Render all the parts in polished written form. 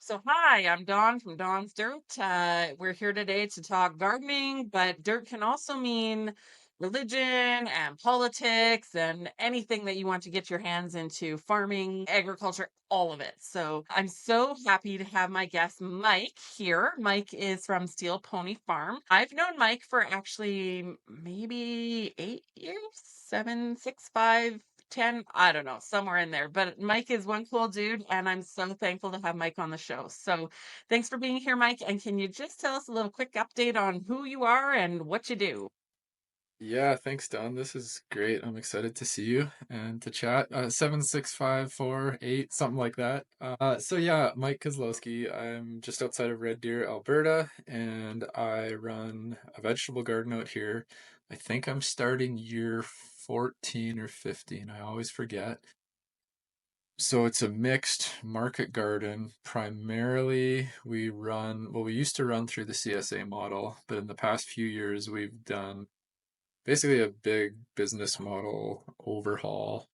So, hi, I'm Dawn from Dawn's Dirt. We're here today to talk gardening, but dirt can also mean religion and politics and anything that you want to get your hands into farming, agriculture, all of it. So, I'm so happy to have my guest Mike here. Mike is from Steel Pony Farm. I've known Mike for actually maybe 8 years, seven, six, five, 10, I don't know, somewhere in there. But Mike is one cool dude, and I'm so thankful to have Mike on the show. So thanks for being here, Mike. And can you just tell us a little quick update on who you are and what you do? Yeah, thanks, Don. This is great. I'm excited to see you and to chat. 76548, something like that. So yeah, Mike Kozlowski. I'm just outside of Red Deer, Alberta, and I run a vegetable garden out here. I think I'm starting year 14 or 15. I always forget. So it's a mixed market garden. Primarily, we used to run through the CSA model, but in the past few years, we've done basically a big business model overhaul.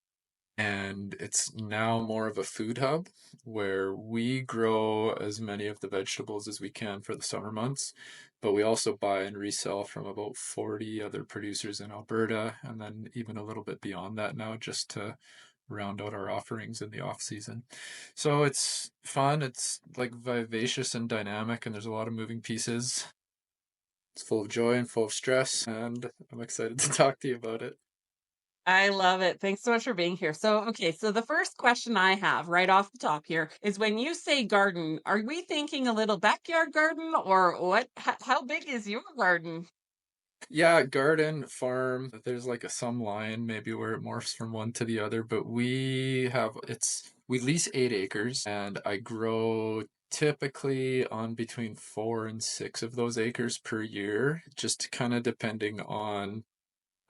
And it's now more of a food hub where we grow as many of the vegetables as we can for the summer months, but we also buy and resell from about 40 other producers in Alberta, and then even a little bit beyond that now just to round out our offerings in the off season. So it's fun, it's like vivacious and dynamic, and there's a lot of moving pieces. It's full of joy and full of stress, and I'm excited to talk to you about it. I love it. Thanks so much for being here. So the first question I have right off the top here is when you say garden, are we thinking a little backyard garden or what? How big is your garden? Yeah, garden, farm, there's like a some line maybe where it morphs from one to the other, but we lease 8 acres and I grow typically on between 4 and 6 of those acres per year, just kind of depending on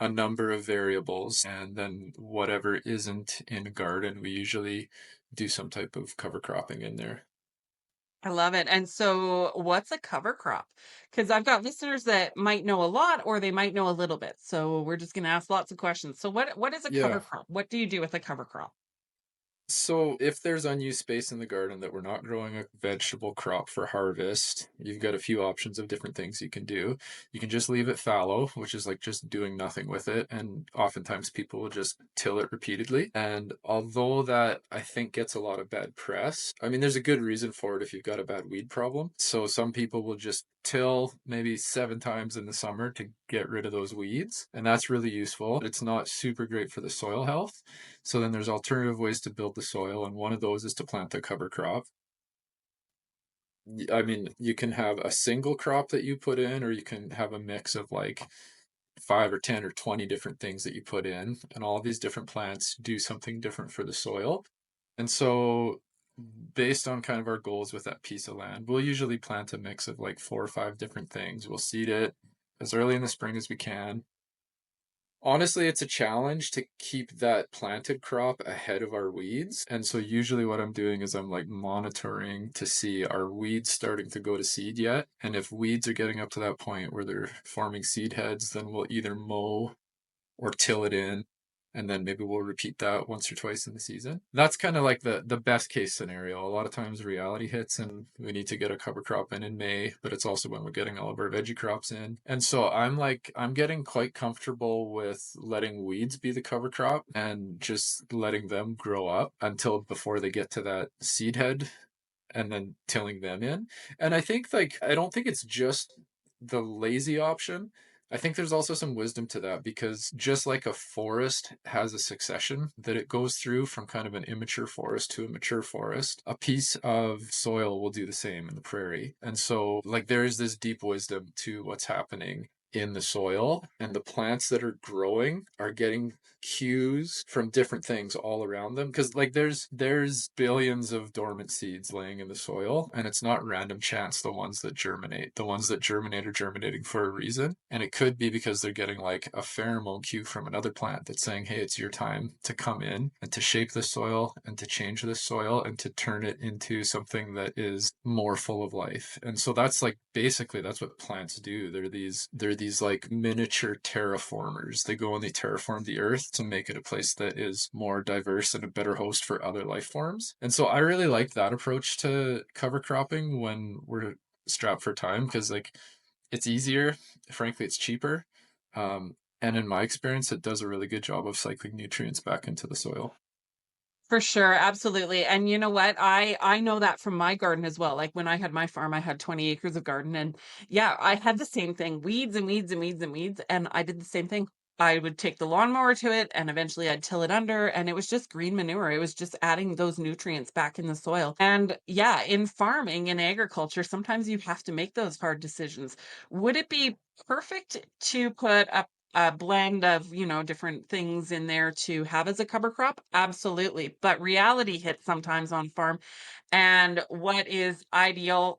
a number of variables. And then whatever isn't in a garden, we usually do some type of cover cropping in there. I love it. And so, what's a cover crop? Because I've got listeners that might know a lot or they might know a little bit. So we're just going to ask lots of questions. So, what is a cover Yeah. crop? What do you do with a cover crop? So if there's unused space in the garden that we're not growing a vegetable crop for harvest, you've got a few options of different things you can do. You can just leave it fallow, which is like just doing nothing with it. And oftentimes people will just till it repeatedly. And although that I think gets a lot of bad press, I mean, there's a good reason for it if you've got a bad weed problem. So some people will just till maybe 7 times in the summer to get rid of those weeds. And that's really useful. It's not super great for the soil health. So then there's alternative ways to build the soil, and one of those is to plant a cover crop. I mean, you can have a single crop that you put in, or you can have a mix of like 5 or 10 or 20 different things that you put in, and all these different plants do something different for the soil. And so, based on kind of our goals with that piece of land, we'll usually plant a mix of like 4 or 5 different things. We'll seed it as early in the spring as we can. Honestly, it's a challenge to keep that planted crop ahead of our weeds. And so usually what I'm doing is I'm like monitoring to see are weeds starting to go to seed yet? And if weeds are getting up to that point where they're forming seed heads, then we'll either mow or till it in, and then maybe we'll repeat that once or twice in the season. That's kind of like the best case scenario. A lot of times reality hits and we need to get a cover crop in May, but it's also when we're getting all of our veggie crops in. And so I'm getting quite comfortable with letting weeds be the cover crop and just letting them grow up until before they get to that seed head and then tilling them in. And I think like I don't think it's just the lazy option. I think there's also some wisdom to that because just like a forest has a succession that it goes through from kind of an immature forest to a mature forest, a piece of soil will do the same in the prairie. And so like there is this deep wisdom to what's happening in the soil, and the plants that are growing are getting cues from different things all around them because like there's billions of dormant seeds laying in the soil, and it's not random chance the ones that germinate are germinating for a reason, and it could be because they're getting like a pheromone cue from another plant that's saying, hey, it's your time to come in and to shape the soil and to change the soil and to turn it into something that is more full of life. And so that's like basically that's what plants do. They're these like miniature terraformers. They go and they terraform the earth to make it a place that is more diverse and a better host for other life forms. And so I really like that approach to cover cropping when we're strapped for time because like it's easier, frankly, it's cheaper. And in my experience, it does a really good job of cycling nutrients back into the soil. For sure, absolutely. And you know what? I know that from my garden as well. Like when I had my farm, I had 20 acres of garden and yeah, I had the same thing. Weeds and weeds and weeds and weeds. And I did the same thing. I would take the lawnmower to it and eventually I'd till it under and it was just green manure. It was just adding those nutrients back in the soil. And yeah, in farming, in agriculture, sometimes you have to make those hard decisions. Would it be perfect to put a blend of, different things in there to have as a cover crop? Absolutely. But reality hits sometimes on farm and what is idealistic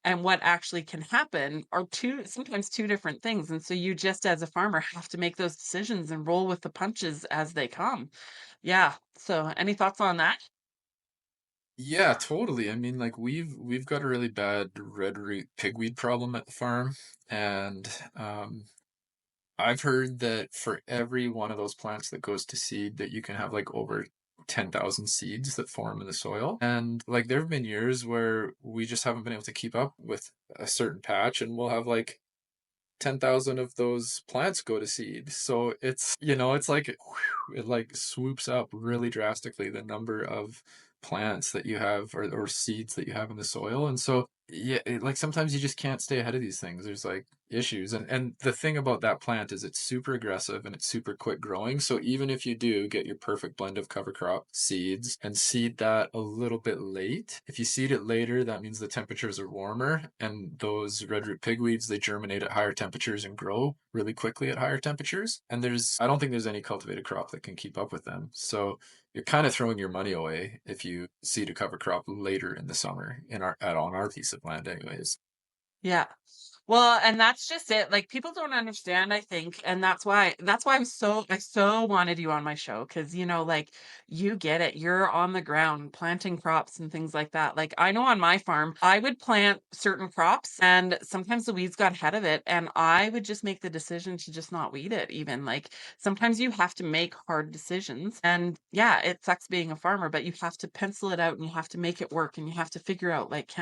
and what actually can happen are sometimes two different things. And so you just as a farmer have to make those decisions and roll with the punches as they come. Yeah. So any thoughts on that? Yeah, totally. I mean, like we've got a really bad red root pigweed problem at the farm, and I've heard that for every one of those plants that goes to seed, that you can have like over 10,000 seeds that form in the soil. And like there have been years where we just haven't been able to keep up with a certain patch, and we'll have like 10,000 of those plants go to seed. So it's like it like swoops up really drastically the number of plants that you have or seeds that you have in the soil. And so yeah, like sometimes you just can't stay ahead of these things. There's like issues. And the thing about that plant is it's super aggressive and it's super quick growing. So even if you do get your perfect blend of cover crop seeds and seed that a little bit late, if you seed it later, that means the temperatures are warmer and those red root pigweeds, they germinate at higher temperatures and grow really quickly at higher temperatures. And I don't think there's any cultivated crop that can keep up with them. So you're kind of throwing your money away if you seed a cover crop later in the summer on our piece of land anyways. Yeah. Well, and that's just it. Like people don't understand, I think, and that's why I so wanted you on my show because like you get it. You're on the ground planting crops and things like that. Like I know on my farm, I would plant certain crops and sometimes the weeds got ahead of it and I would just make the decision to just not weed it even. Like sometimes you have to make hard decisions. And yeah, it sucks being a farmer, but you have to pencil it out and you have to make it work and you have to figure out like,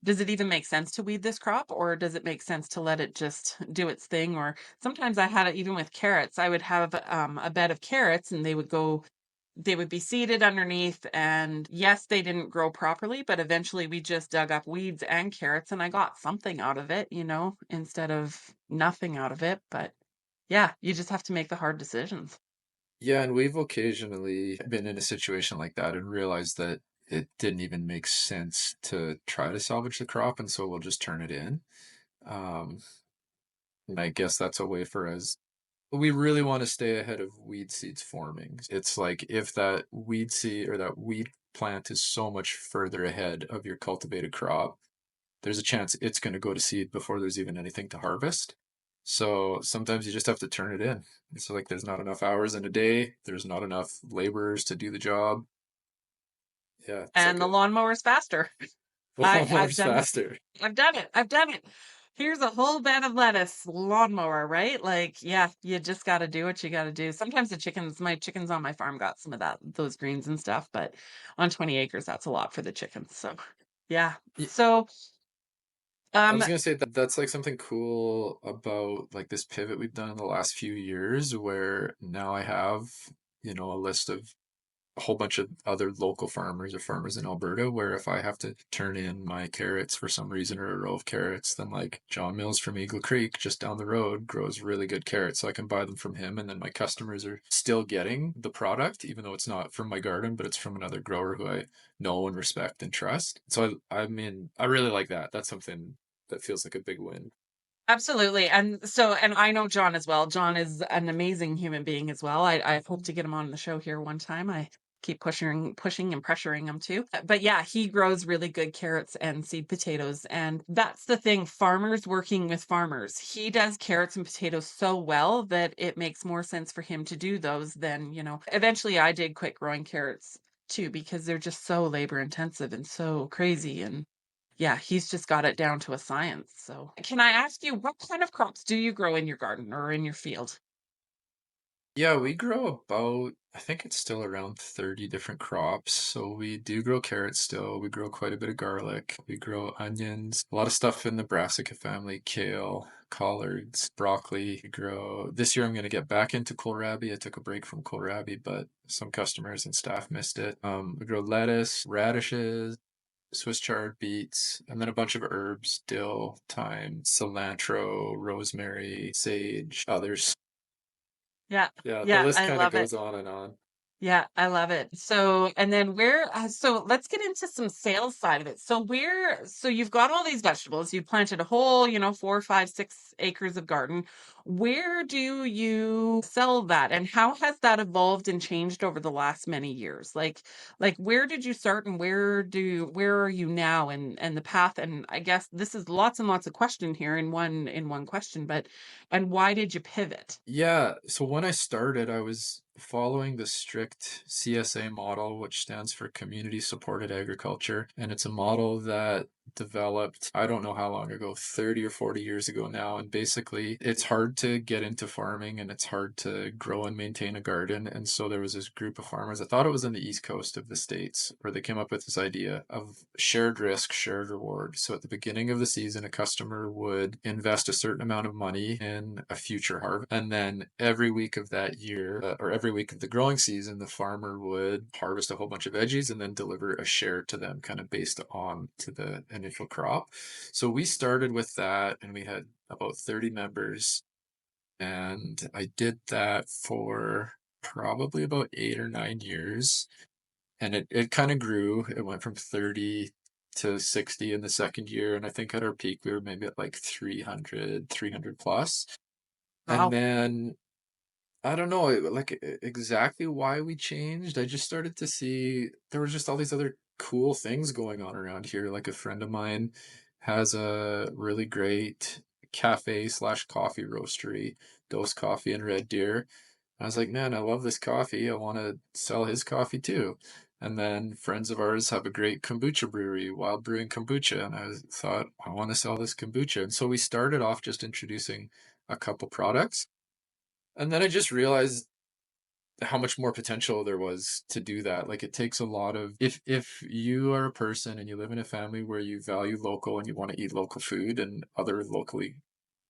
does it even make sense to weed this crop or does it make sense to let it just do its thing? Or sometimes I had it even with carrots. I would have a bed of carrots and they would be seeded underneath and yes they didn't grow properly but eventually we just dug up weeds and carrots and I got something out of it instead of nothing out of it but yeah you just have to make the hard decisions. Yeah, and we've occasionally been in a situation like that and realized that it didn't even make sense to try to salvage the crop, and so we'll just turn it in. Um, and I guess that's a way for us. We really want to stay ahead of weed seeds forming. It's like if that weed seed or that weed plant is so much further ahead of your cultivated crop, there's a chance it's going to go to seed before there's even anything to harvest. So sometimes you just have to turn it in. It's like there's not enough hours in a day, there's not enough laborers to do the job. Yeah, it's like And the lawnmower's faster. the I I've lawnmower's done it. faster. I've done it. I've done it. Here's a whole bed of lettuce, lawnmower, right? Like, yeah, you just got to do what you got to do. Sometimes my chickens on my farm got some of those greens and stuff, but on 20 acres, that's a lot for the chickens. So, yeah. Yeah, So, I um, was gonna say that that's like something cool about like this pivot we've done in the last few years where now I have, a list of a whole bunch of other local farmers or farmers in Alberta where if I have to turn in my carrots for some reason or a row of carrots, then like John Mills from Eagle Creek just down the road grows really good carrots. So I can buy them from him and then my customers are still getting the product, even though it's not from my garden, but it's from another grower who I know and respect and trust. So I mean, I really like that. That's something that feels like a big win. Absolutely. And I know John as well. John is an amazing human being as well. I hope to get him on the show here one time. I keep pushing and pressuring him to. But yeah, he grows really good carrots and seed potatoes. And that's the thing, farmers working with farmers. He does carrots and potatoes so well that it makes more sense for him to do those than, eventually I did quit growing carrots too because they're just so labor intensive and so crazy and Yeah, he's just got it down to a science. So, can I ask you what kind of crops do you grow in your garden or in your field? Yeah, we grow about, I think it's still around 30 different crops. So we do grow carrots still. We grow quite a bit of garlic. We grow onions, a lot of stuff in the brassica family, kale, collards, broccoli. We grow, this year I'm going to get back into kohlrabi. I took a break from kohlrabi, but some customers and staff missed it. We grow lettuce, radishes, Swiss chard beets, and then a bunch of herbs, dill, thyme, cilantro, rosemary, sage, others. Yeah. Yeah, the Yeah, list I kind of love it. goes on and on. Yeah, I love it. So, and then so let's get into some sales side of it. So you've got all these vegetables, you've planted a whole, 4, 5, 6 acres of garden. Where do you sell that? And how has that evolved and changed over the last many years? Like where did you start and where are you now and the path? And I guess this is lots and lots of question here in one question, and why did you pivot? Yeah, so when I started, I was following the strict CSA model, which stands for Community Supported Agriculture. And it's a model that developed, I don't know how long ago, 30 or 40 years ago now. And basically, it's hard to get into farming and it's hard to grow and maintain a garden. And so there was this group of farmers, I thought it was in the east coast of the States, where they came up with this idea of shared risk, shared reward. So at the beginning of the season, a customer would invest a certain amount of money in a future harvest. And then every week of that year, or every week of the growing season, the farmer would harvest a whole bunch of veggies and then deliver a share to them, kind of based on to the initial crop. So we started with that and we had about 30 members. And I did that for probably about 8 or 9 years. And it kind of grew. It went from 30 to 60 in the second year. And I think at our peak, we were maybe at like 300 plus. And Wow. then I don't know, like exactly why we changed. I just started to see there was just all these other cool things going on around here. Like a friend of mine has a really great cafe slash coffee roastery, Dose Coffee in Red Deer. I was like, man, I love this coffee. I want to sell his coffee too. And then friends of ours have a great kombucha brewery, Wild Brewing Kombucha. And thought, I want to sell this kombucha. And so we started off just introducing a couple products. And then I just realized how much more potential there was to do that. Like it takes a lot of if you are a person and you live in a family where you value local and you want to eat local food and other locally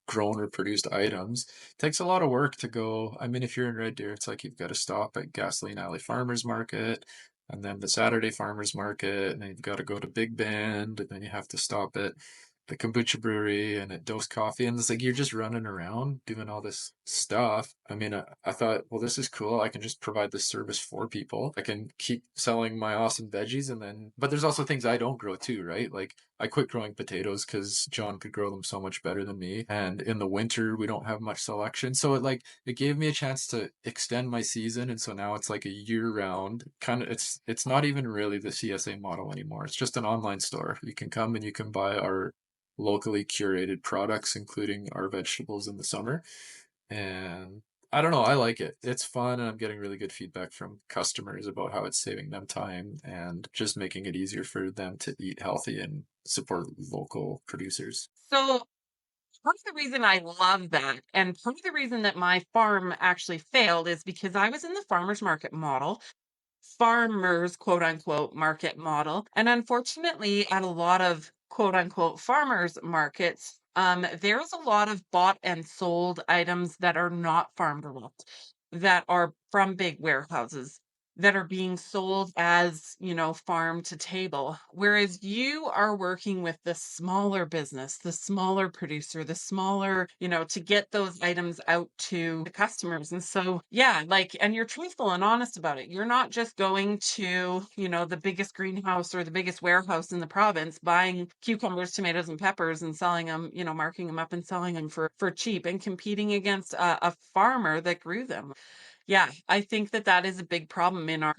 grown or produced items, it takes a lot of work to go. I mean, if you're in Red Deer, it's like you've got to stop at Gasoline Alley Farmers Market and then the Saturday Farmers Market, and then you've got to go to Big Bend, and then you have to stop at the kombucha brewery and at Dose Coffee. And it's like you're just running around doing all this stuff. I mean, I thought, well, this is cool. I can just provide this service for people. I can keep selling my awesome veggies. And then, but there's also things I don't grow too, right? Like I quit growing potatoes because John could grow them so much better than me. And in the winter, we don't have much selection. So it gave me a chance to extend my season. And so now it's like a year round kind of, it's not even really the CSA model anymore. It's just an online store. You can come and you can buy our locally curated products, including our vegetables in the summer. And I don't know, I like it. It's fun, and I'm getting really good feedback from customers about how it's saving them time and just making it easier for them to eat healthy and support local producers. So part of the reason I love that, and part of the reason that my farm actually failed is because I was in the farmer's market model, farmers, quote unquote, market model. And unfortunately, at a lot of quote unquote farmers markets, there's a lot of bought and sold items that are not farm direct, that are from big warehouses, that are being sold as, farm to table. Whereas you are working with the smaller business, the smaller producer, the smaller, to get those items out to the customers. And so, yeah, like, and you're truthful and honest about it. You're not just going to, the biggest greenhouse or the biggest warehouse in the province, buying cucumbers, tomatoes, and peppers and selling them, marking them up and selling them for cheap and competing against a farmer that grew them. Yeah, I think that that is a big problem in our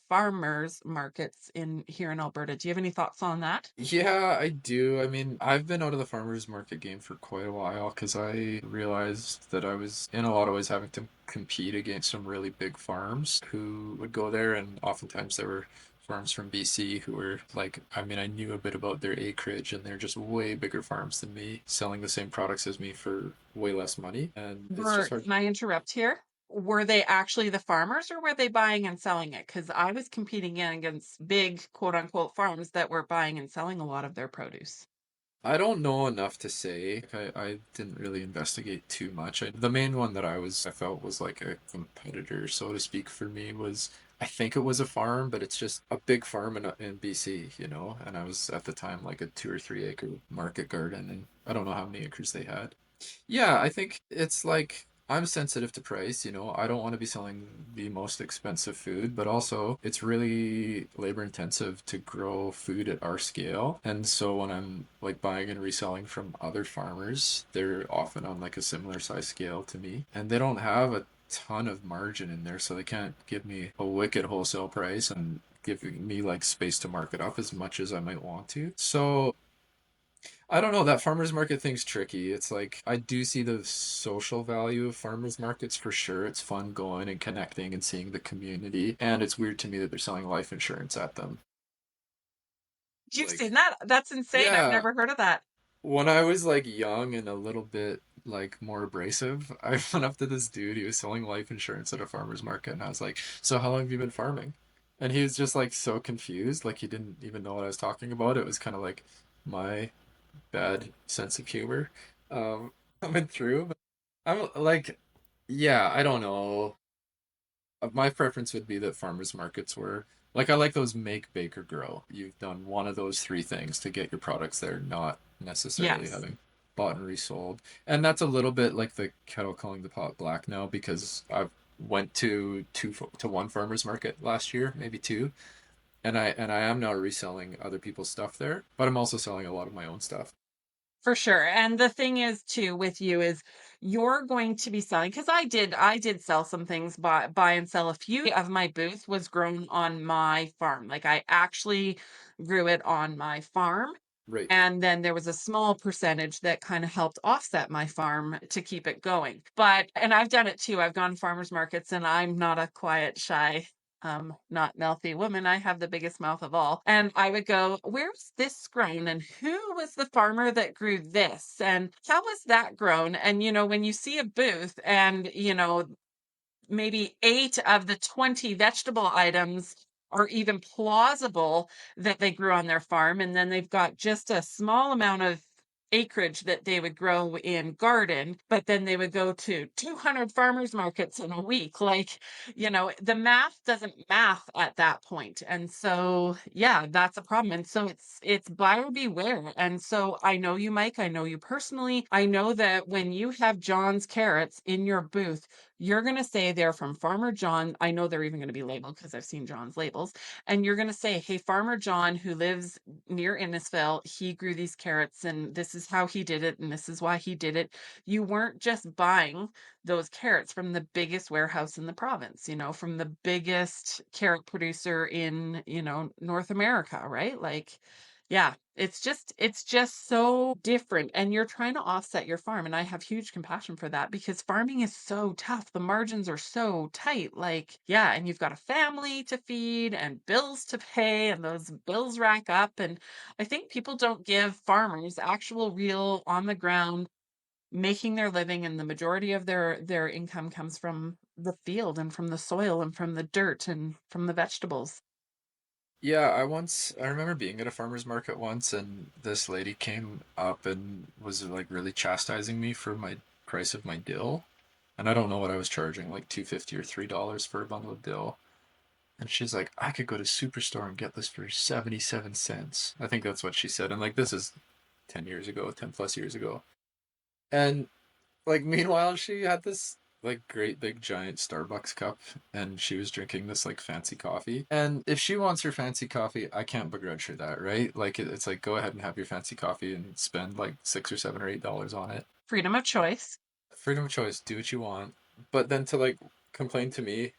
farmers markets in here in Alberta. Do you have any thoughts on that? Yeah, I do. I mean, I've been out of the farmers market game for quite a while because I realized that I was in a lot of ways having to compete against some really big farms who would go there, and oftentimes there were farms from BC who were like, I mean, I knew a bit about their acreage and they're just way bigger farms than me, selling the same products as me for way less money. And it's just hard. Can I interrupt here? Were they actually the farmers or were they buying and selling it? Because I was competing against big quote unquote farms that were buying and selling a lot of their produce. I don't know enough to say. I didn't really investigate too much. The main one that I felt was like a competitor, so to speak, for me was I think it was a farm, but it's just a big farm in BC, you know. And I was at the time like a 2 or 3 acre market garden, and I don't know how many acres they had. Yeah, I think it's like I'm sensitive to price, you know. I don't want to be selling the most expensive food, but also it's really labor intensive to grow food at our scale. And so when I'm like buying and reselling from other farmers, they're often on like a similar size scale to me, and they don't have a ton of margin in there, so they can't give me a wicked wholesale price and giving me like space to mark it up as much as I might want to. So I don't know. That farmers market thing's tricky. It's like I do see the social value of farmers markets for sure. It's fun going and connecting and seeing the community. And it's weird to me that they're selling life insurance at them. You've seen Like, that? That's insane. I've yeah, never heard of that. when I was like young and a little bit like more abrasive, I went up to this dude. He was selling life insurance at a farmer's market, and I was like, "So how long have you been farming?" And he was just like so confused, like he didn't even know what I was talking about. It was kind of like my bad sense of humor coming through. But I'm like, yeah, I don't know. My preference would be that farmers markets were like I like those make, bake, or grow. You've done one of those three things to get your products there, not necessarily Yes, having bought and resold. And that's a little bit like the kettle calling the pot black now because I've went to one farmers market last year, maybe two, and I am now reselling other people's stuff there, but I'm also selling a lot of my own stuff. for sure. And the thing is too with you is you're going to be selling because I did sell some things, buy and sell a few of my booth was grown on my farm. Like I actually grew it on my farm. Right. And then there was a small percentage that kind of helped offset my farm to keep it going. But, and I've done it too. I've gone to farmers markets and I'm not a quiet, shy, not mouthy woman. I have the biggest mouth of all. And I would go, where's this grown? And who was the farmer that grew this? And how was that grown? And, when you see a booth and, maybe 8 of the 20 vegetable items are even plausible that they grew on their farm, and then they've got just a small amount of acreage that they would grow in garden, but then they would go to 200 farmers markets in a week. Like, the math doesn't math at that point. And so, yeah, that's a problem. And so it's buyer beware. And so I know you, Mike, I know you personally. I know that when you have John's carrots in your booth, you're going to say they're from Farmer John. I know they're even going to be labeled because I've seen John's labels. And you're going to say, hey, Farmer John, who lives near Innisfil, he grew these carrots and this is how he did it. And this is why he did it. You weren't just buying those carrots from the biggest warehouse in the province, from the biggest carrot producer in, North America, right? Like, yeah, it's just so different and you're trying to offset your farm and I have huge compassion for that because farming is so tough. The margins are so tight. Like, yeah, and you've got a family to feed and bills to pay and those bills rack up and I think people don't give farmers actual real on the ground making their living and the majority of their income comes from the field and from the soil and from the dirt and from the vegetables. Yeah, I remember being at a farmer's market once and this lady came up and was like really chastising me for my price of my dill. And I don't know what I was charging, like 2.50 or $3 for a bundle of dill. And she's like, I could go to Superstore and get this for 77 cents. I think that's what she said. And like this is 10 years ago, 10 plus years ago. And like meanwhile she had this like great big giant Starbucks cup and she was drinking this like fancy coffee. And if she wants her fancy coffee, I can't begrudge her that, right? Like it's like go ahead and have your fancy coffee and spend like 6 or 7 or $8 on it. Freedom of choice. Freedom of choice, do what you want. But then to like complain to me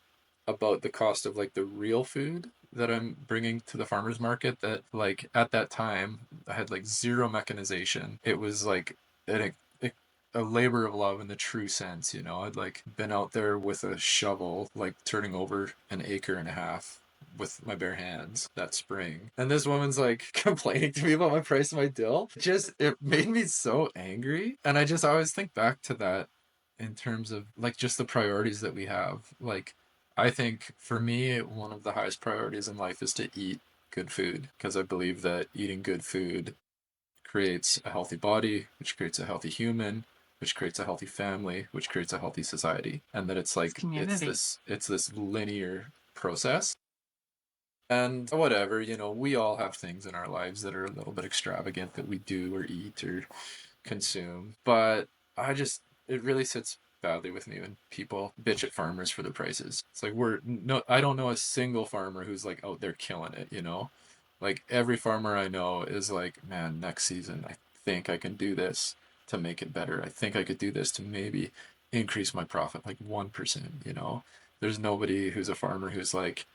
about the cost of like the real food that I'm bringing to the farmers market that like at that time I had like zero mechanization. It was like a labor of love in the true sense, you know. I'd like been out there with a shovel, like turning over an acre and a half with my bare hands that spring. And this woman's like complaining to me about my price of my dill. Just, it made me so angry. And I always think back to that in terms of like just the priorities that we have. Like, I think for me, one of the highest priorities in life is to eat good food because I believe that eating good food creates a healthy body, which creates a healthy human, which creates a healthy family, which creates a healthy society. And that it's It's like community. it's this linear process. And whatever, we all have things in our lives that are a little bit extravagant that we do or eat or consume. But it really sits badly with me when people bitch at farmers for the prices. It's like I don't know a single farmer who's like out there killing it. Like every farmer I know is like, man, next season I think I can do this to make it better. I think I could do this to maybe increase my profit like 1%. There's nobody who's a farmer who's like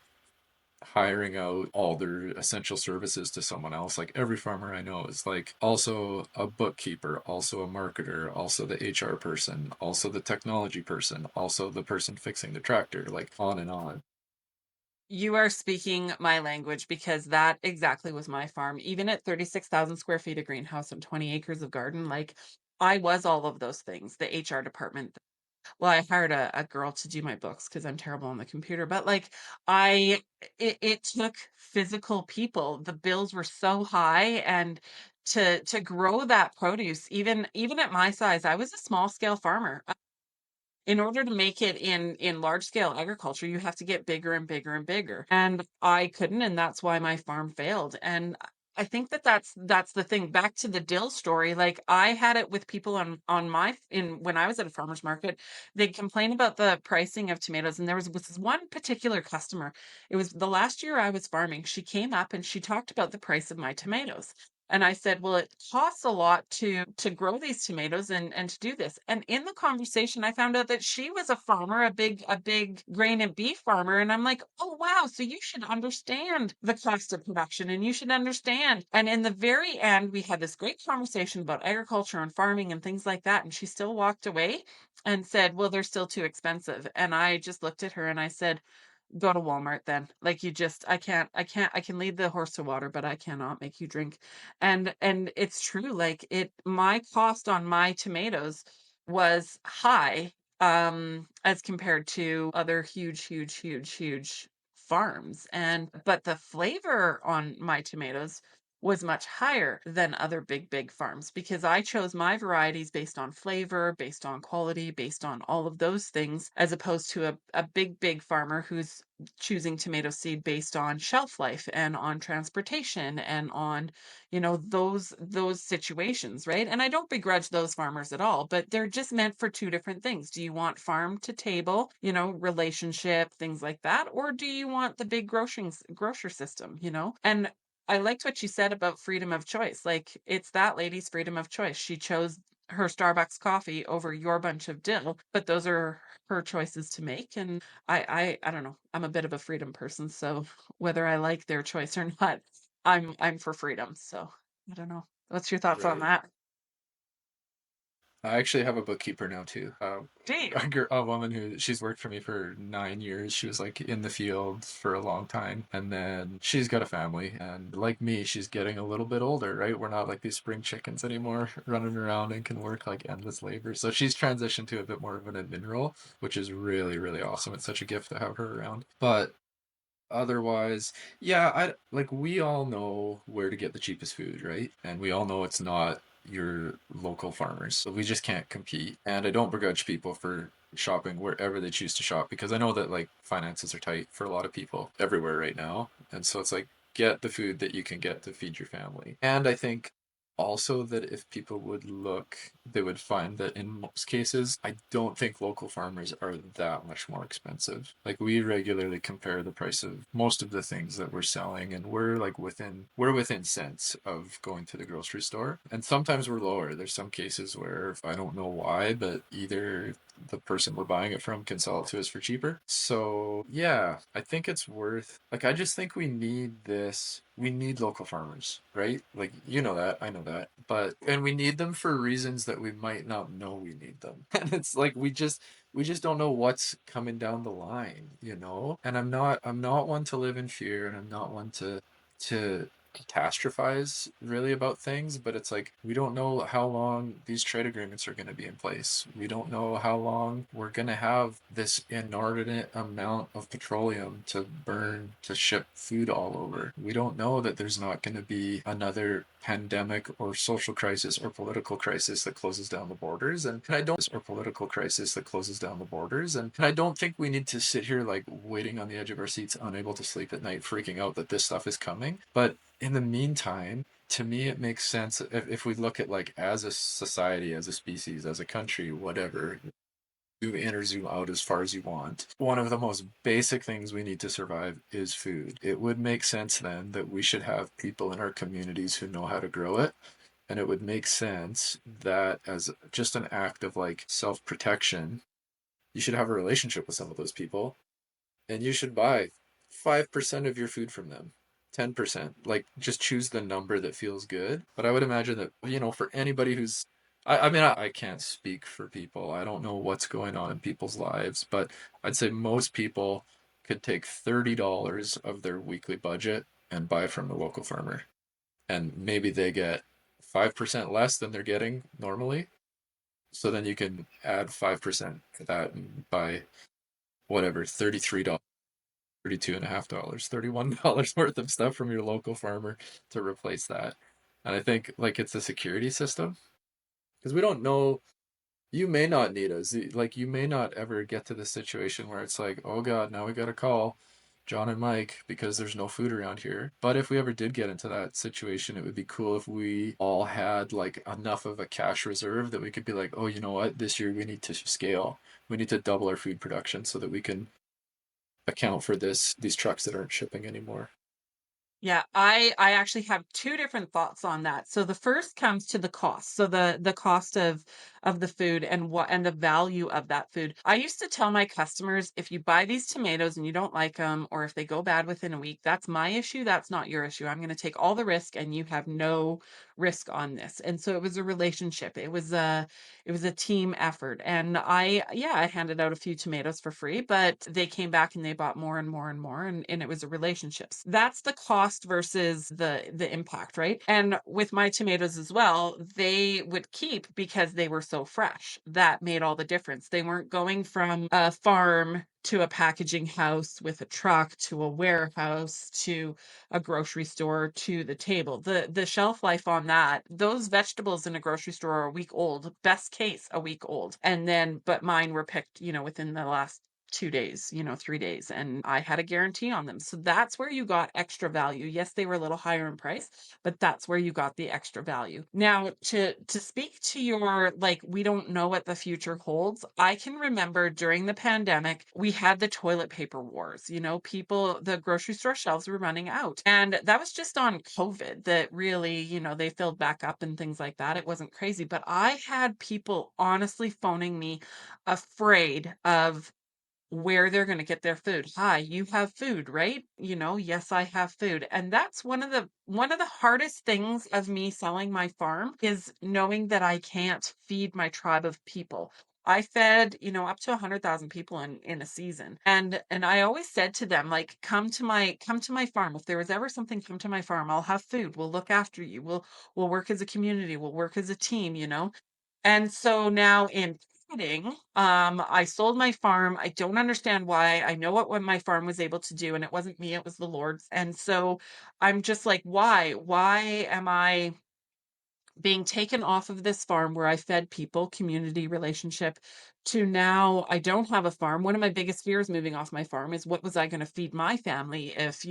hiring out all their essential services to someone else. Like every farmer I know is like also a bookkeeper, also a marketer, also the HR person, also the technology person, also the person fixing the tractor, like on and on. You are speaking my language because that exactly was my farm. Even at 36,000 square feet of greenhouse and 20 acres of garden, like I was all of those things. The HR department. Well, I hired a girl to do my books because I'm terrible on the computer. But like I, it took physical people. The bills were so high, and to grow that produce, even at my size, I was a small scale farmer. In order to make it in large scale agriculture, you have to get bigger and bigger and bigger. And I couldn't, and that's why my farm failed. And I think that that's the thing. Back to the dill story, like I had it with people on my in when I was at a farmer's market, they'd complain about the pricing of tomatoes. And there was this one particular customer. It was the last year I was farming. She came up and she talked about the price of my tomatoes. And I said, "Well, it costs a lot to grow these tomatoes and to do this." And in the conversation, I found out that she was a farmer, a big grain and beef farmer. And I'm like, "Oh, wow. So you should understand the cost of production and you should understand." And in the very end, we had this great conversation about agriculture and farming and things like that. And she still walked away and said, "Well, they're still too expensive." And I just looked at her and I said, "Go to Walmart then. Like you just I can lead the horse to water, but I cannot make you drink." And it's true. Like my cost on my tomatoes was high as compared to other huge farms. And but the flavor on my tomatoes was much higher than other big farms because I chose my varieties based on flavor, based on quality, based on all of those things, as opposed to a big farmer who's choosing tomato seed based on shelf life and on transportation and on those situations, right? And I don't begrudge those farmers at all, but they're just meant for two different things. Do you want farm to table, relationship, things like that, or do you want the big grocer system? And I liked what you said about freedom of choice. Like it's that lady's freedom of choice. She chose her Starbucks coffee over your bunch of dill, but those are her choices to make. And I don't know. I'm a bit of a freedom person, so whether I like their choice or not, I'm for freedom. So I don't know. What's your thoughts on Right. that? I actually have a bookkeeper now too. Do you? A woman she's worked for me for 9 years. She was like in the field for a long time, and then she's got a family. And like me, she's getting a little bit older, right? We're not like these spring chickens anymore, running around and can work like endless labor. So she's transitioned to a bit more of an admin role, which is really, really awesome. It's such a gift to have her around. But otherwise, yeah, I like we all know where to get the cheapest food, right? And we all know it's not your local farmers. So we just can't compete. And I don't begrudge people for shopping wherever they choose to shop because I know that like finances are tight for a lot of people everywhere right now. And so it's like get the food that you can get to feed your family. And I think also that if people would look, they would find that in most cases, I don't think local farmers are that much more expensive. Like we regularly compare the price of most of the things that we're selling, and we're within cents of going to the grocery store. And sometimes we're lower. There's some cases where I don't know why, but either the person we're buying it from can sell it to us for cheaper. So yeah, I think it's worth like I just think we need this we need local farmers, right? Like, you know that, I know that. But and we need them for reasons that we might not know we need them. And it's like we just don't know what's coming down the line, you know? And I'm not one to live in fear, and I'm not one to catastrophize really about things, but it's like we don't know how long these trade agreements are going to be in place. We don't know how long we're going to have this inordinate amount of petroleum to burn to ship food all over. We don't know that there's not going to be another pandemic or social crisis or political crisis that closes down the borders, and I don't think we need to sit here like waiting on the edge of our seats, unable to sleep at night, freaking out that this stuff is coming. But in the meantime, to me, it makes sense if we look at like as a society, as a species, as a country, whatever, zoom in or zoom out as far as you want. One of the most basic things we need to survive is food. It would make sense then that we should have people in our communities who know how to grow it. And it would make sense that as just an act of like self protection, you should have a relationship with some of those people, and you should buy 5% of your food from them. 10%. Like, just choose the number that feels good. But I would imagine that, for anybody who's, I mean, I can't speak for people. I don't know what's going on in people's lives, but I'd say most people could take $30 of their weekly budget and buy from the local farmer. And maybe they get 5% less than they're getting normally. So then you can add 5% to that and buy whatever, $33, $32.50, $31 worth of stuff from your local farmer to replace that. And I think like it's a security system because we don't know. You may not need us. Like you may not ever get to the situation where it's like, oh God, now we got to call John and Mike because there's no food around here. But if we ever did get into that situation, it would be cool if we all had like enough of a cash reserve that we could be like, oh, you know what? This year we need to scale. We need to double our food production so that we can account for these trucks that aren't shipping anymore. Yeah, I actually have two different thoughts on that. So the first comes to the cost. So the cost of the food and the value of that food. I used to tell my customers, if you buy these tomatoes and you don't like them, or if they go bad within a week, that's my issue. That's not your issue. I'm going to take all the risk, and you have no risk on this. And so it was a relationship. It was a team effort. And I handed out a few tomatoes for free, but they came back and they bought more and more and more. And it was a relationship. That's the cost versus the impact, right? And with my tomatoes as well, they would keep because they were so fresh. That made all the difference. They weren't going from a farm to a packaging house with a truck to a warehouse to a grocery store to the table. The shelf life on that, those vegetables in a grocery store are a week old, best case a week old. And then but mine were picked, within the last 2 days, 3 days, and I had a guarantee on them. So that's where you got extra value. Yes, they were a little higher in price, but that's where you got the extra value. Now, to speak to your like, we don't know what the future holds. I can remember during the pandemic, we had the toilet paper wars. The grocery store shelves were running out, and that was just on COVID that really, they filled back up and things like that. It wasn't crazy, but I had people honestly phoning me afraid of where they're going to get their food. Hi, you have food, right? Yes, I have food. And that's one of the hardest things of me selling my farm is knowing that I can't feed my tribe of people. I fed, up to 100,000 people in a season. And I always said to them, like, come to my farm. If there was ever something, come to my farm. I'll have food. We'll look after you. We'll work as a community. We'll work as a team. And so now in pivoting, I sold my farm. I don't understand why. I know what my farm was able to do, and it wasn't me, it was the Lord's. And so I'm just like, why? Why am I being taken off of this farm where I fed people, community relationship, to now I don't have a farm? One of my biggest fears moving off my farm is what was I going to feed my family if,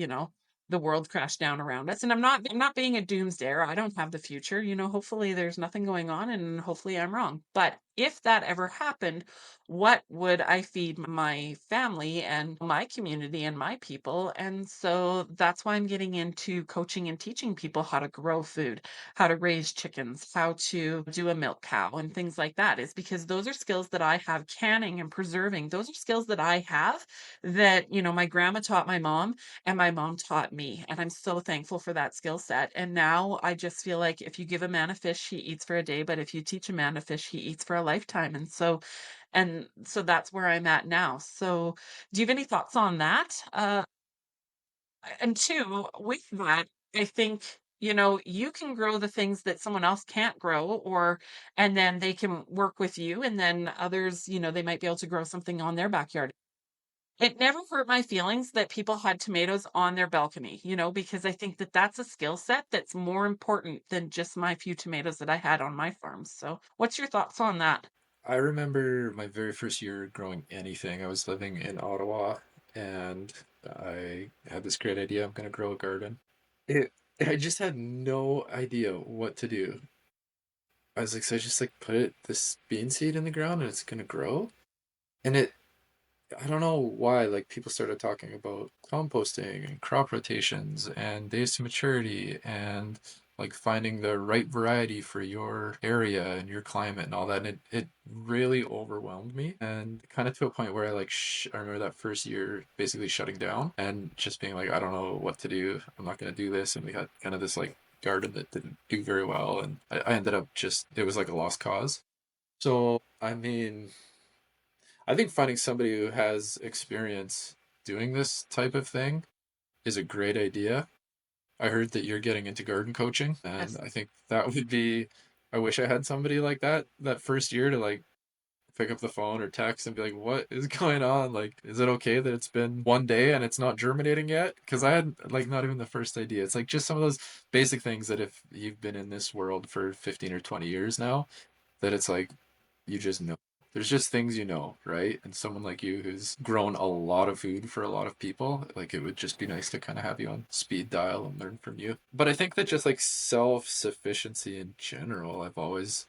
the world crashed down around us. And I'm not being a doomsdayer. I don't have the future. Hopefully there's nothing going on and hopefully I'm wrong. But if that ever happened, what would I feed my family and my community and my people? And so that's why I'm getting into coaching and teaching people how to grow food, how to raise chickens, how to do a milk cow, and things like that, is because those are skills that I have. Canning and preserving, those are skills that I have that, my grandma taught my mom and my mom taught me. And I'm so thankful for that skill set. And now I just feel like if you give a man a fish, he eats for a day, but if you teach a man to fish, he eats for a lifetime. And so that's where I'm at now. So do you have any thoughts on that? And two, with that, I think, you can grow the things that someone else can't grow, and then they can work with you, and then others, they might be able to grow something on their backyard. It never hurt my feelings that people had tomatoes on their balcony, because I think that that's a skill set that's more important than just my few tomatoes that I had on my farm. So, what's your thoughts on that? I remember my very first year growing anything. I was living in Ottawa and I had this great idea. I'm going to grow a garden. It, I just had no idea what to do. I was like, so I just like put this bean seed in the ground and it's going to grow. And I don't know why, like people started talking about composting and crop rotations and days to maturity and like finding the right variety for your area and your climate and all that. And it really overwhelmed me and kind of to a point where I remember that first year basically shutting down and just being like, I don't know what to do. I'm not going to do this. And we had kind of this like garden that didn't do very well. And I ended up it was like a lost cause. So, I mean, I think finding somebody who has experience doing this type of thing is a great idea. I heard that you're getting into garden coaching, and Yes. I think that would be. I wish I had somebody like that first year to like pick up the phone or text and be like, "What is going on? Like, is it okay that it's been one day and it's not germinating yet?" Because I had like not even the first idea. It's like just some of those basic things that if you've been in this world for 15 or 20 years now, that it's like you just know. There's just things you know, right? And someone like you who's grown a lot of food for a lot of people, like it would just be nice to kind of have you on speed dial and learn from you. But I think that just like self-sufficiency in general,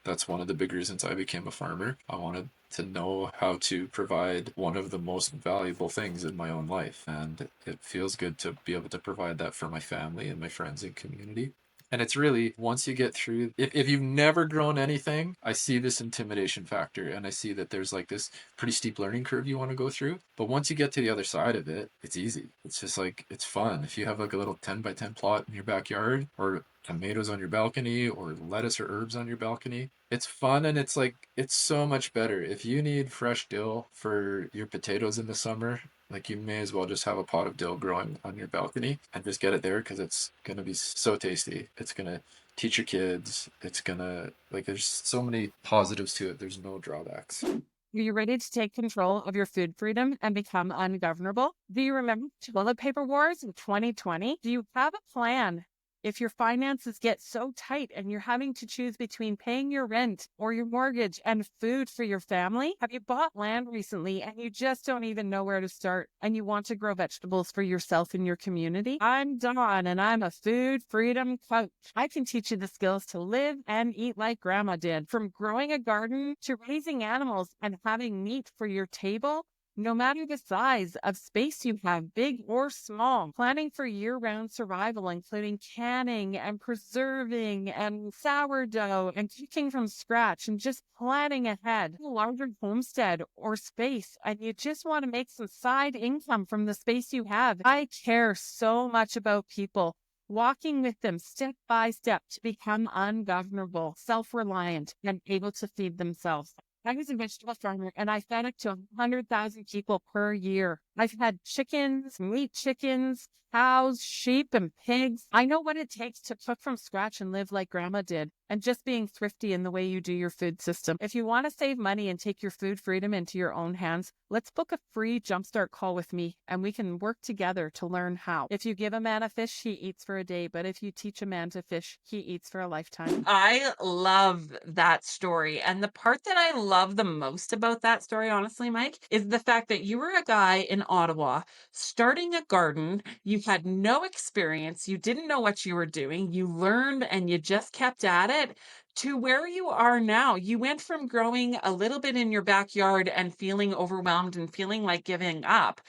that's one of the big reasons I became a farmer. I wanted to know how to provide one of the most valuable things in my own life. And it feels good to be able to provide that for my family and my friends and community. And it's really once you get through, if you've never grown anything, I see this intimidation factor and I see that there's like this pretty steep learning curve you want to go through. But once you get to the other side of it, it's easy. It's just like, it's fun. If you have like a little 10 by 10 plot in your backyard or tomatoes on your balcony or lettuce or herbs on your balcony, it's fun and it's like, it's so much better. If you need fresh dill for your potatoes in the summer, like you may as well just have a pot of dill growing on your balcony and just get it there because it's gonna be so tasty. It's gonna teach your kids. It's gonna like there's so many positives to it. There's no drawbacks. Are you ready to take control of your food freedom and become ungovernable? Do you remember toilet paper wars in 2020? Do you have a plan? If your finances get so tight and you're having to choose between paying your rent or your mortgage and food for your family, have you bought land recently and you just don't even know where to start and you want to grow vegetables for yourself and your community? I'm Dawn and I'm a food freedom coach. I can teach you the skills to live and eat like grandma did, from growing a garden to raising animals and having meat for your table. No matter the size of space you have, big or small, planning for year-round survival, including canning and preserving and sourdough and cooking from scratch and just planning ahead. A larger homestead or space, and you just want to make some side income from the space you have. I care so much about people. Walking with them step by step to become ungovernable, self-reliant, and able to feed themselves. I was a vegetable farmer and I fed up to 100,000 people per year. I've had chickens, meat chickens, cows, sheep, and pigs. I know what it takes to cook from scratch and live like grandma did, and just being thrifty in the way you do your food system. If you want to save money and take your food freedom into your own hands, let's book a free jumpstart call with me and we can work together to learn how. If you give a man a fish, he eats for a day, but if you teach a man to fish, he eats for a lifetime. I love that story. And the part that I love the most about that story, honestly, Mike, is the fact that you were a guy in Ottawa starting a garden. You had no experience. You didn't know what you were doing. You learned and you just kept at it to where you are now. You went from growing a little bit in your backyard and feeling overwhelmed and feeling like giving up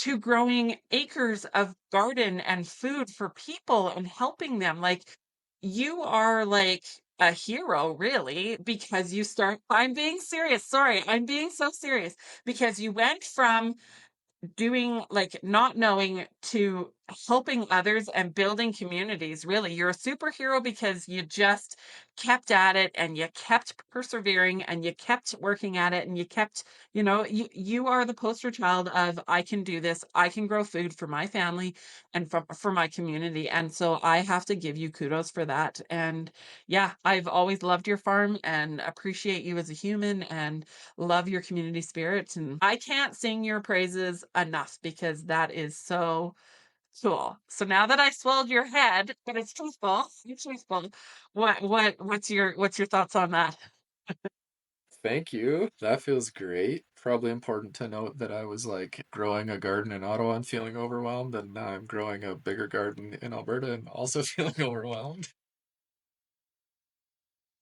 to growing acres of garden and food for people and helping them. Like, you are like a hero, really, because I'm being serious. Sorry, I'm being so serious because you went from doing like not knowing to helping others and building communities. Really, you're a superhero because you just kept at it and you kept persevering and you kept working at it and you kept, you are the poster child of I can do this. I can grow food for my family and for my community. And so I have to give you kudos for that. And yeah, I've always loved your farm and appreciate you as a human and love your community spirit. And I can't sing your praises enough because that is so cool. So now that I swelled your head, but it's truthful. What's your thoughts on that? Thank you. That feels great. Probably important to note that I was like growing a garden in Ottawa and feeling overwhelmed, and now I'm growing a bigger garden in Alberta and also feeling overwhelmed.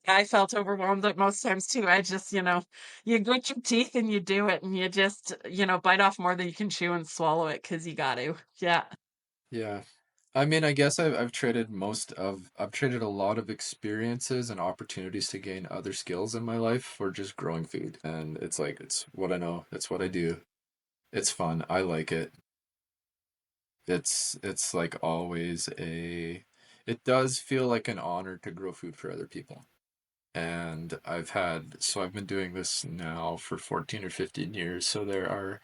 I felt overwhelmed at most times too. I just, you grit your teeth and you do it and you just, bite off more than you can chew and swallow it because you got to. Yeah. Yeah. I mean, I guess I've traded a lot of experiences and opportunities to gain other skills in my life for just growing food. And it's like, it's what I know, it's what I do. It's fun. I like it. It's like always it does feel like an honor to grow food for other people. And I've been doing this now for 14 or 15 years. So there are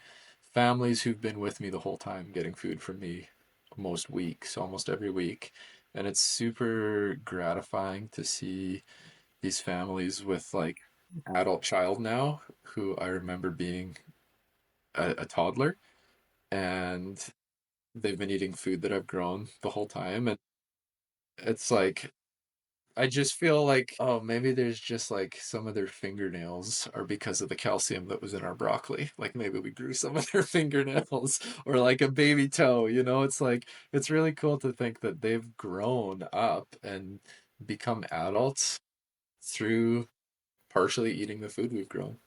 families who've been with me the whole time getting food from me most weeks, almost every week. And it's super gratifying to see these families with like adult child now who I remember being a toddler, and they've been eating food that I've grown the whole time. And it's like I just feel like, oh, maybe there's just like some of their fingernails are because of the calcium that was in our broccoli. Like maybe we grew some of their fingernails or like a baby toe, It's like, it's really cool to think that they've grown up and become adults through partially eating the food we've grown.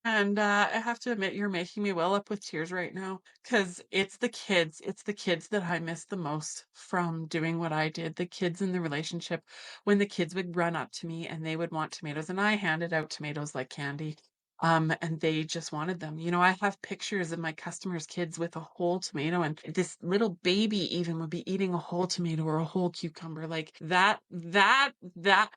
And, I have to admit, you're making me well up with tears right now, because it's the kids that I miss the most from doing what I did, the kids in the relationship, when the kids would run up to me and they would want tomatoes, and I handed out tomatoes like candy, and they just wanted them. I have pictures of my customers' kids with a whole tomato, and this little baby even would be eating a whole tomato or a whole cucumber, like, that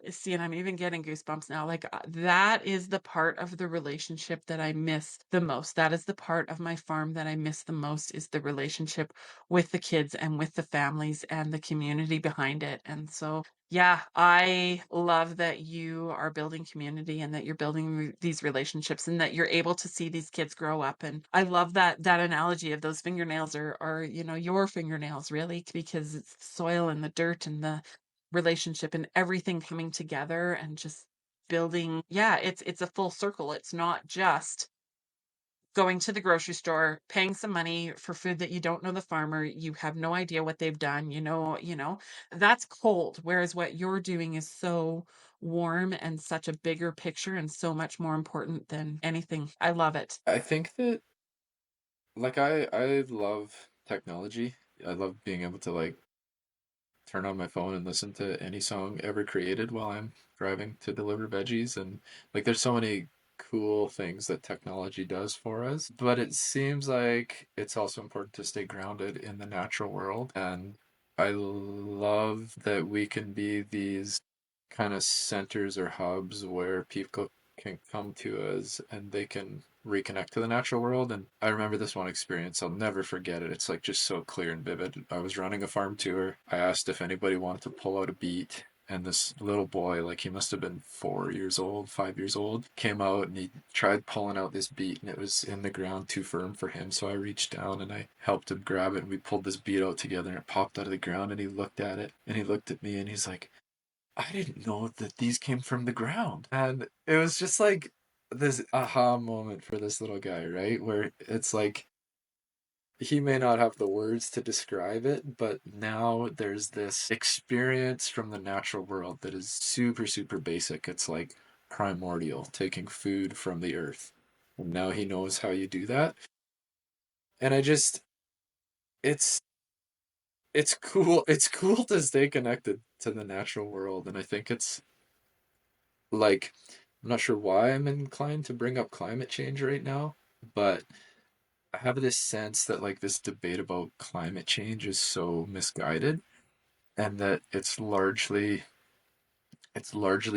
see, and I'm even getting goosebumps now, like, that is the part of the relationship that I miss the most. That is the part of my farm that I miss the most is the relationship with the kids and with the families and the community behind it, and so, yeah, I love that you are building community and that you're building these relationships and that you're able to see these kids grow up. And I love that analogy of those fingernails are your fingernails really because it's the soil and the dirt and the relationship and everything coming together and just building. Yeah, it's a full circle. It's not just going to the grocery store, paying some money for food that you don't know the farmer, you have no idea what they've done, that's cold. Whereas what you're doing is so warm and such a bigger picture and so much more important than anything. I love it. I think that like I love technology. I love being able to like turn on my phone and listen to any song ever created while I'm driving to deliver veggies. And like, there's so many cool things that technology does for us. But it seems like it's also important to stay grounded in the natural world. And I love that we can be these kind of centers or hubs where people can come to us and they can reconnect to the natural world. And I remember this one experience, I'll never forget it. It's like just so clear and vivid. I was running a farm tour. I asked if anybody wanted to pull out a beet. And this little boy, like he must have been 4 years old, 5 years old, came out and he tried pulling out this beet and it was in the ground too firm for him. So I reached down and I helped him grab it and we pulled this beet out together and it popped out of the ground and he looked at it and he looked at me and he's like, I didn't know that these came from the ground. And it was just like this aha moment for this little guy, right? Where it's like he may not have the words to describe it, but now there's this experience from the natural world that is super, super basic. It's like primordial, taking food from the earth. And now he knows how you do that. And it's it's cool. It's cool to stay connected to the natural world. And I think it's like, I'm not sure why I'm inclined to bring up climate change right now, but I have this sense that like this debate about climate change is so misguided, and that it's largely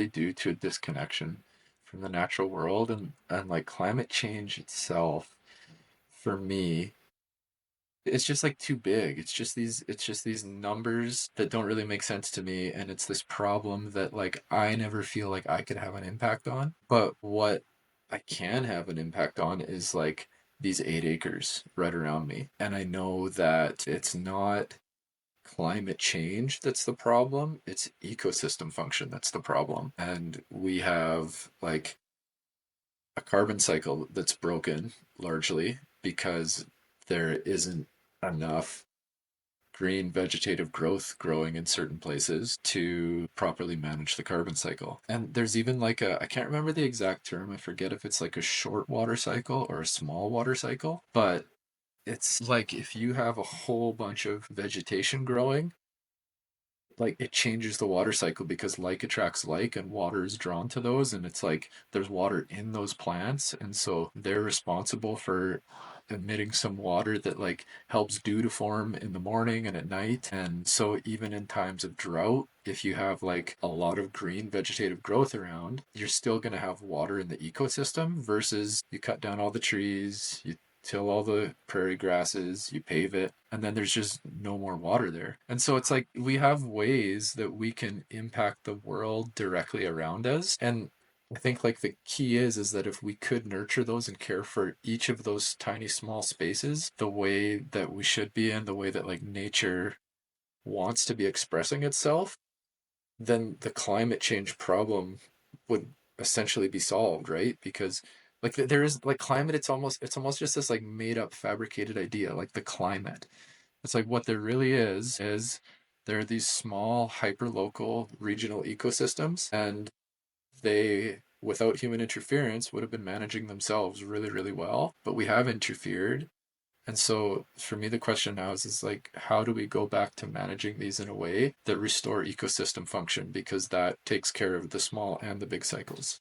due to a disconnection from the natural world, and like climate change itself for me, it's just like too big. It's just these numbers that don't really make sense to me, and it's this problem that like I never feel like I could have an impact on. But what I can have an impact on is like these 8 acres right around me. And I know that it's not climate change that's the problem, it's ecosystem function that's the problem. And we have like a carbon cycle that's broken largely because there isn't enough green vegetative growth growing in certain places to properly manage the carbon cycle. And there's even like I can't remember the exact term, I forget if it's like a short water cycle or a small water cycle, but it's like if you have a whole bunch of vegetation growing, like it changes the water cycle because like attracts like and water is drawn to those, and it's like there's water in those plants, and so they're responsible for emitting some water that like helps dew to form in the morning and at night. And so even in times of drought, if you have like a lot of green vegetative growth around, you're still going to have water in the ecosystem versus you cut down all the trees, you till all the prairie grasses, you pave it, and then there's just no more water there. And so it's like we have ways that we can impact the world directly around us. And I think like the key is that if we could nurture those and care for each of those tiny small spaces the way that we should be in, the way that like nature wants to be expressing itself, then the climate change problem would essentially be solved, right? Because like there is like climate, it's almost just this like made up fabricated idea, like the climate. It's like what there really is there are these small hyper local regional ecosystems, and they without human interference would have been managing themselves really really well, but we have interfered. And so for me, the question now is like, how do we go back to managing these in a way that restore ecosystem function? Because that takes care of the small and the big cycles.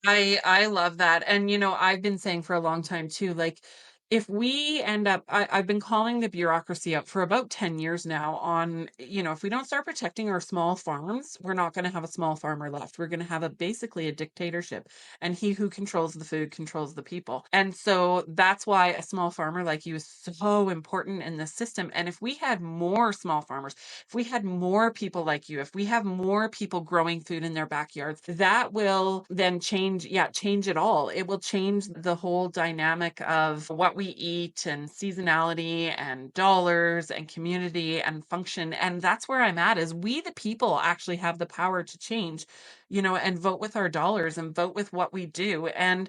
I love that. And I've been saying for a long time too, like if we end up I've been calling the bureaucracy up for about 10 years now on, if we don't start protecting our small farms, we're not going to have a small farmer left. We're going to have basically a dictatorship. And he who controls the food controls the people. And so that's why a small farmer like you is so important in this system. And if we had more small farmers, if we had more people like you, if we have more people growing food in their backyards, that will then change, yeah, change it all. It will change the whole dynamic of what we eat and seasonality and dollars and community and function. And that's where I'm at is we, the people, actually have the power to change, and vote with our dollars and vote with what we do. And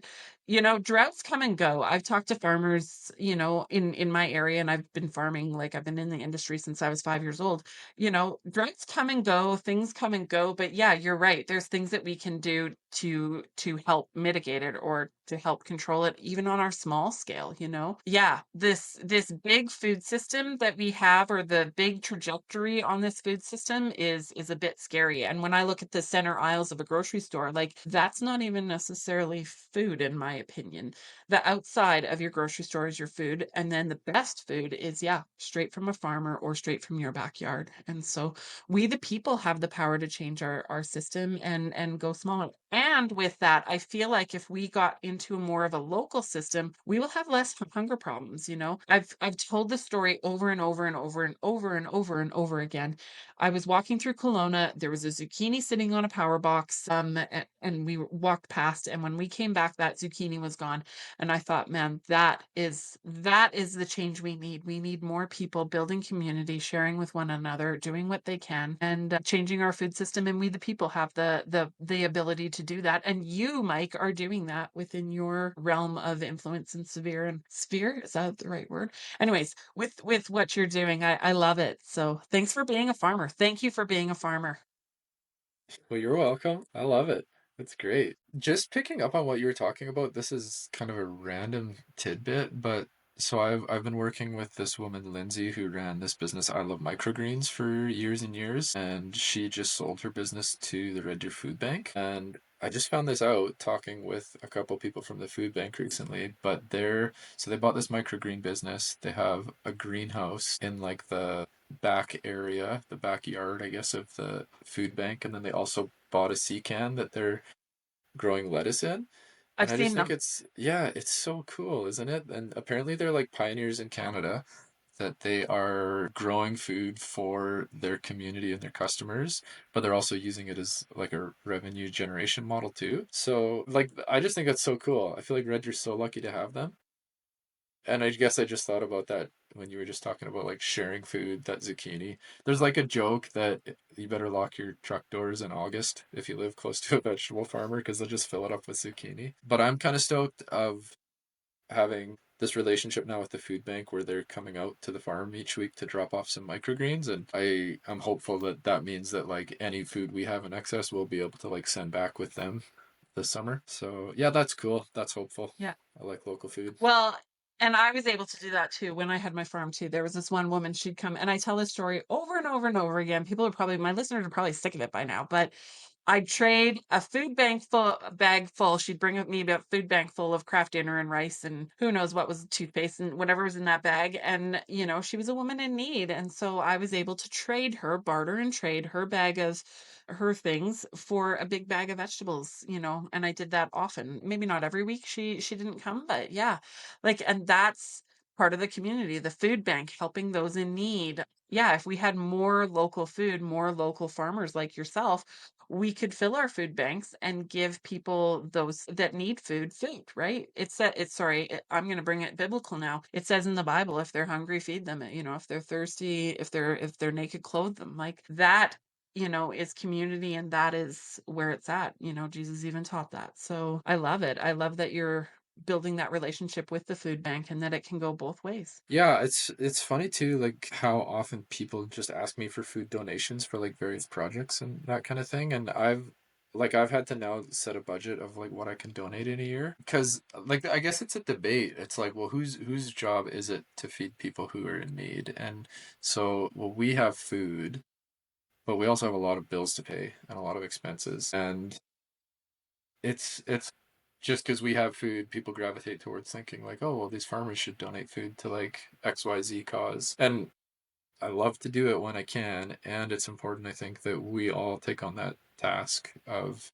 droughts come and go. I've talked to farmers, in my area, and I've been farming, like I've been in the industry since I was 5 years old. Droughts come and go, things come and go, but yeah, you're right. There's things that we can do to help mitigate it or to help control it, even on our small scale. Yeah, this big food system that we have, or the big trajectory on this food system is a bit scary. And when I look at the center aisles of a grocery store, like that's not even necessarily food, in my opinion. The outside of your grocery store is your food, and then the best food is, yeah, straight from a farmer or straight from your backyard. And so we, the people, have the power to change our system and go smaller. And with that, I feel like if we got into more of a local system, we will have less hunger problems. I've told the story over and over and over and over and over and over again. I was walking through Kelowna. There was a zucchini sitting on a power box, and we walked past. And when we came back, that zucchini was gone. And I thought, man, that is the change we need. We need more people building community, sharing with one another, doing what they can, and changing our food system. And we, the people, have the ability to do that. And you, Mike, are doing that within your realm of influence and severe and sphere. Is that the right word? Anyways, with what you're doing, I love it. So thanks for being a farmer. Thank you for being a farmer. Well, you're welcome. I love it. It's great. Just picking up on what you were talking about, this is kind of a random tidbit, but so I've been working with this woman, Lindsay, who ran this business, I Love Microgreens, for years and years, and she just sold her business to the Red Deer Food Bank. And I just found this out talking with a couple people from the food bank recently, but they bought this microgreen business. They have a greenhouse in like the back area, the backyard, I guess, of the food bank, and then they also bought a sea can that they're growing lettuce in. And I've I just seen think them. yeah, it's so cool, isn't it? And apparently they're like pioneers in Canada that they are growing food for their community and their customers, but they're also using it as like a revenue generation model too. So like I just think that's so cool. I feel like Red, you're so lucky to have them. And I guess I just thought about that when you were just talking about like sharing food, that zucchini. There's like a joke that you better lock your truck doors in August if you live close to a vegetable farmer because they'll just fill it up with zucchini. But I'm kind of stoked of having this relationship now with the food bank where they're coming out to the farm each week to drop off some microgreens, and I'm hopeful that that means that like any food we have in excess we'll be able to like send back with them this summer. So yeah, that's cool, that's hopeful. Yeah. I like local food. Well, and I was able to do that too when I had my farm too. There was this one woman, she'd come, and I tell this story over and over and over again. People are probably, my listeners are probably sick of it by now, but I'd trade a bag full. She'd bring me a food bank full of Kraft Dinner and rice and who knows what was toothpaste and whatever was in that bag. And, she was a woman in need. And so I was able to barter and trade her bag of her things for a big bag of vegetables, and I did that often. Maybe not every week she didn't come, but yeah. Like, and that's part of the community, the food bank, helping those in need. Yeah, if we had more local food, more local farmers like yourself, we could fill our food banks and give people those that need food, right? I'm going to bring it biblical now. It says in the Bible, if they're hungry, feed them. If they're thirsty, if they're naked, clothe them. Like that, is community, and that is where it's at. Jesus even taught that. So I love it. I love that you're building that relationship with the food bank and that it can go both ways. Yeah, it's funny too, like how often people just ask me for food donations for like various projects and that kind of thing. And I've had to now set a budget of like what I can donate in a year because like I guess it's a debate. It's like, well, whose job is it to feed people who are in need? And so, well, we have food, but we also have a lot of bills to pay and a lot of expenses. And it's just because we have food, people gravitate towards thinking like, oh, well, these farmers should donate food to like XYZ cause. And I love to do it when I can, and it's important, I think, that we all take on that task of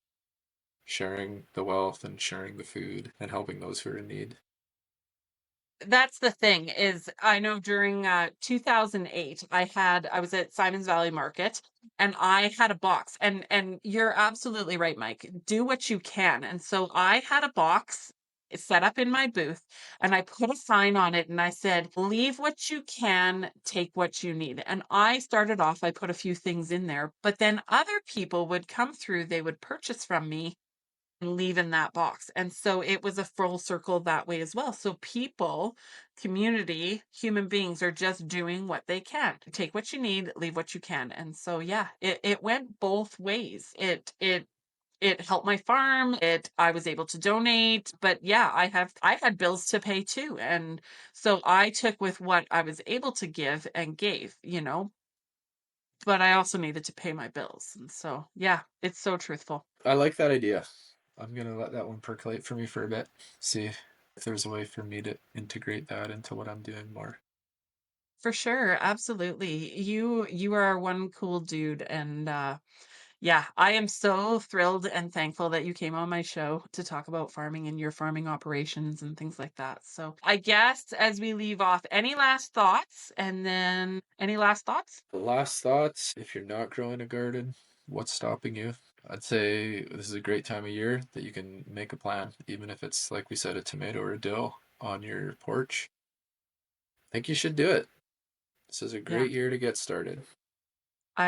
sharing the wealth and sharing the food and helping those who are in need. That's the thing is I know during 2008 I was at Simons Valley Market and I had a box, and you're absolutely right, Mike. Do what you can. And so I had a box set up in my booth, and I put a sign on it and I said, "Leave what you can, take what you need." And I started off, I put a few things in there, but then other people would come through, they would purchase from me and leave in that box. And so it was a full circle that way as well. So people, community, human beings are just doing what they can. Take what you need, leave what you can. And so yeah, it went both ways. It helped my farm. I was able to donate, but yeah, I had bills to pay too. And so I took with what I was able to give and gave, but I also needed to pay my bills. And so yeah, it's so truthful. I like that idea. I'm gonna let that one percolate for me for a bit. See if there's a way for me to integrate that into what I'm doing more. For sure, absolutely. You are one cool dude, and yeah, I am so thrilled and thankful that you came on my show to talk about farming and your farming operations and things like that. So, I guess as we leave off, any last thoughts? And then any last thoughts? The last thoughts, if you're not growing a garden, what's stopping you? I'd say this is a great time of year that you can make a plan, even if it's like we said, a tomato or a dill on your porch. I think you should do it. This is a Yeah. great year to get started. I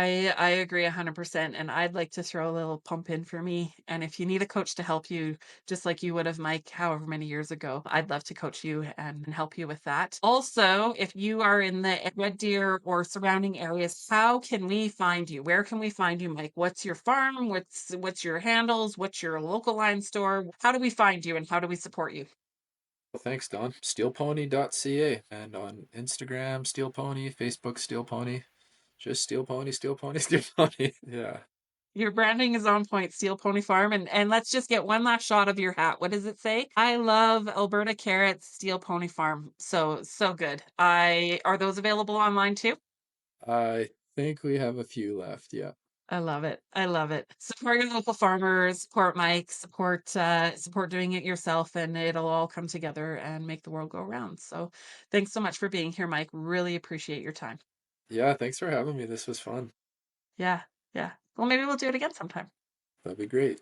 agree 100%, and I'd like to throw a little pump in for me. And if you need a coach to help you, just like you would have Mike, however many years ago, I'd love to coach you and help you with that. Also, if you are in the Red Deer or surrounding areas, how can we find you? Where can we find you, Mike? What's your farm? What's your handles? What's your local line store? How do we find you and how do we support you? Well, thanks, Don. Steelpony.ca and on Instagram, Steel Pony, Facebook, Steel Pony. Just Steel Pony, Steel Pony, Steel Pony. Yeah. Your branding is on point, Steel Pony Farm, and let's just get one last shot of your hat. What does it say? I love Alberta carrots, Steel Pony Farm. So so good. I Are those available online too? I think we have a few left. Yeah. I love it. I love it. Support your local farmers, support Mike, support doing it yourself, and it'll all come together and make the world go round. So thanks so much for being here, Mike. Really appreciate your time. Yeah, thanks for having me. This was fun. Yeah, yeah. Well, maybe we'll do it again sometime. That'd be great.